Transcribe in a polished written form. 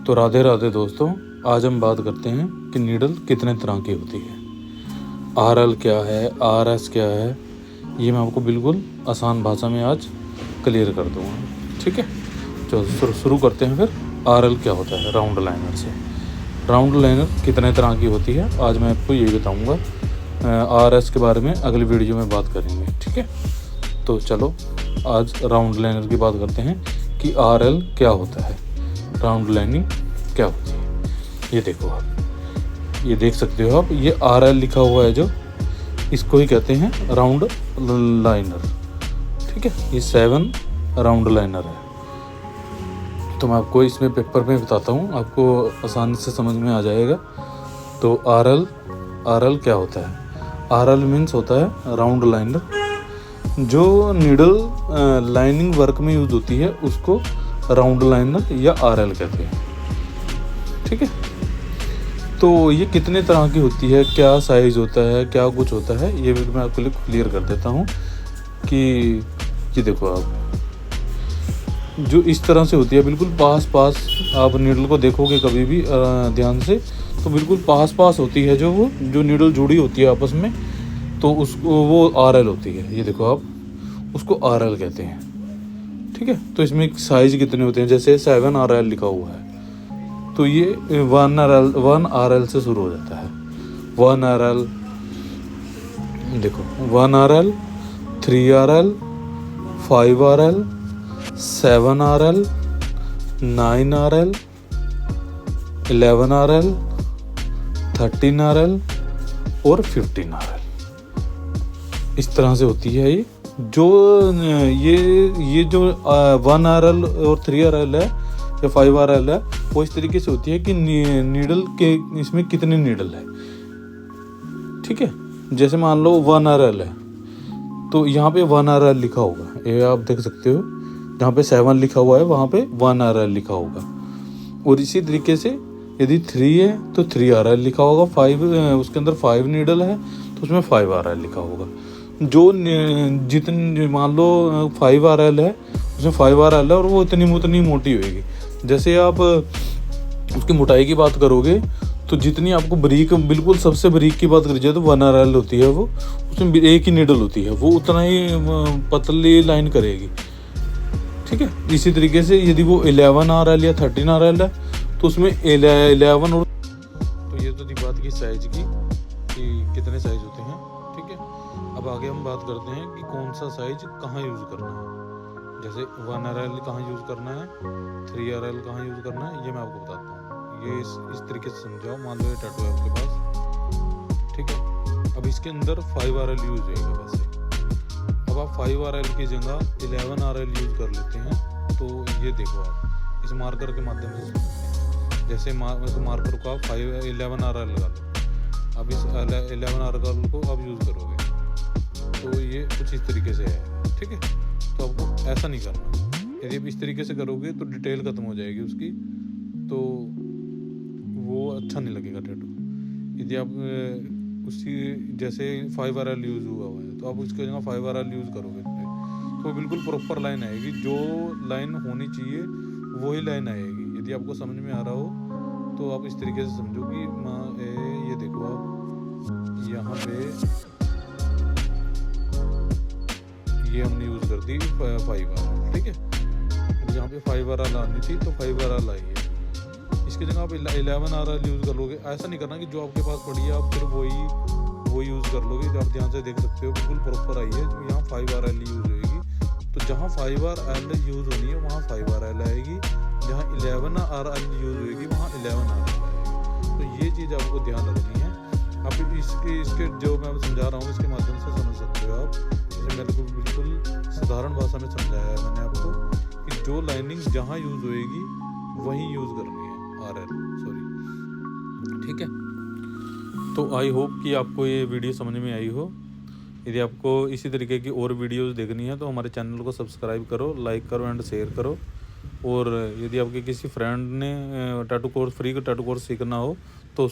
तो राधे राधे दोस्तों, आज हम बात करते हैं कि नीडल कितने तरह की होती है, RL क्या है, RS क्या है। ये मैं आपको बिल्कुल आसान भाषा में आज क्लियर कर दूँगा। ठीक है, चलो शुरू करते हैं। फिर RL क्या होता है राउंड लाइनर से। राउंड लाइनर कितने तरह की होती है आज मैं आपको यही बताऊँगा। RS के बारे में अगली वीडियो में बात करेंगे। ठीक है, तो चलो आज राउंड लाइनर की बात करते हैं कि RL क्या होता है, राउंड लाइनिंग क्या होती है। ये देखो आप, ये देख सकते हो आप, ये RL लिखा हुआ है जो, इसको ही कहते हैं राउंड लाइनर। ठीक है, ये 7 राउंड लाइनर है। तो मैं आपको इसमें पेपर में बताता हूँ, आपको आसानी से समझ में आ जाएगा। तो RL क्या होता है। RL मीन्स होता है राउंड लाइनर, जो नीडल लाइनिंग वर्क में यूज होती है उसको राउंड लाइनर या RL कहते हैं। ठीक है, तो ये कितने तरह की होती है, क्या साइज़ होता है, क्या कुछ होता है, ये भी मैं आपके लिए क्लियर कर देता हूँ। कि ये देखो आप, जो इस तरह से होती है बिल्कुल पास आप नीडल को देखोगे कभी भी ध्यान से, तो बिल्कुल पास होती है जो नीडल जुड़ी होती है आपस में, तो उसको वो RL होती है। ये देखो आप, उसको RL कहते हैं। ठीक है, तो इसमें साइज़ कितने होते हैं, जैसे 7 RL लिखा हुआ है, तो ये 1 RL से शुरू हो जाता है। 1 RL, देखो 1 RL, 3 RL, 5 RL, 7 RL, 9 RL, 11 RL, 13 RL और 15 RL। इस तरह से होती है ये जो ये जो 1 RL और 3 RL है या 5 RL है, वो इस तरीके से होती है कि नीडल के इसमें कितने नीडल है। ठीक है, जैसे मान लो 1 RL है, तो यहाँ पे 1 RL लिखा होगा, ये आप देख सकते हो। जहाँ पे 7 लिखा हुआ है वहाँ पे 1 RL लिखा होगा। और इसी तरीके से यदि 3 है तो 3 RL लिखा होगा। 5 उसके अंदर 5 नीडल है तो उसमें 5 RL लिखा होगा। जो जितने मान लो 5 RL है, उसमें 5 RL है और वो उतनी मोटी होएगी। जैसे आप उसकी मोटाई की बात करोगे तो जितनी आपको बारीक, बिल्कुल सबसे बारीक की बात करी जाए तो 1 RL होती है, वो उसमें एक ही नीडल होती है, वो उतना ही पतली लाइन करेगी। ठीक है, इसी तरीके से यदि वो 11 RL या 13 RL है तो उसमें 11 और, तो ये तो थी बात की साइज की कि कितने साइज होते हैं। ठीक है, अब आगे हम बात करते हैं कि कौन सा साइज कहाँ यूज़ करना है। जैसे 1 RL कहाँ यूज़ करना है, 3 RL कहाँ यूज़ करना है, ये मैं आपको बताता हूँ। ये इस तरीके से समझाओ। मान लो ये टैटू है आपके पास। ठीक है, अब इसके अंदर 5 RL यूज़ होएगा वैसे। अब आप 5 RL की जगह 11 RL यूज़ कर लेते हैं, तो ये देखो आप इस मार्कर के माध्यम से, जैसे मार्कर को आप 11 RL लगा लो। अब इस 11 RL को आप यूज़ करोगे तो ये कुछ इस तरीके से है। ठीक है, तो आपको ऐसा नहीं करना। यदि आप इस तरीके से करोगे तो डिटेल खत्म हो जाएगी उसकी, तो वो अच्छा नहीं लगेगा टैटू। यदि आप उसी जैसे 5 RL यूज़ हुआ है तो आप उसकी जगह 5 RL यूज़ करोगे तो बिल्कुल प्रॉपर लाइन आएगी। जो लाइन होनी चाहिए वही लाइन आएगी। यदि आपको समझ में आ रहा हो तो आप इस तरीके से समझो कि ये देखो आप, यहाँ पे ये हमने यूज़ कर दी 5 RL। ठीक है, यहाँ पे 5 RL आनी थी तो 5 RL आई है। इसकी जगह आप 11 RL यूज़ कर लोगे। ऐसा नहीं करना कि जो आपके पास पड़ी है आप फिर वही यूज़ कर लोगे। जो आप ध्यान से देख सकते हो बिल्कुल प्रॉपर आई है। यहाँ 5 RL यूज़ होएगी, तो जहाँ 5 RL यूज़ होनी है वहाँ 5 RL आएगी। जहाँ 11 RL यूज़ होएगी वहाँ 11 RL आएगी। तो ये चीज़ आपको ध्यान रखनी है। आप इसके जो मैं समझा रहा हूँ इसके माध्यम से समझ सकते हो आप। जैसे मेरे को बिल्कुल साधारण भाषा में समझाया है मैंने आपको कि जो लाइनिंग जहाँ यूज़ होएगी वहीं यूज़ करनी है, RL सॉरी। ठीक है, तो आई होप कि आपको ये वीडियो समझ में आई हो। यदि आपको इसी तरीके की और वीडियोस देखनी है तो हमारे चैनल को सब्सक्राइब करो, लाइक करो एंड शेयर करो। और यदि आपके किसी फ्रेंड ने टैटू कोर्स, फ्री का टैटू कोर्स सीखना हो तो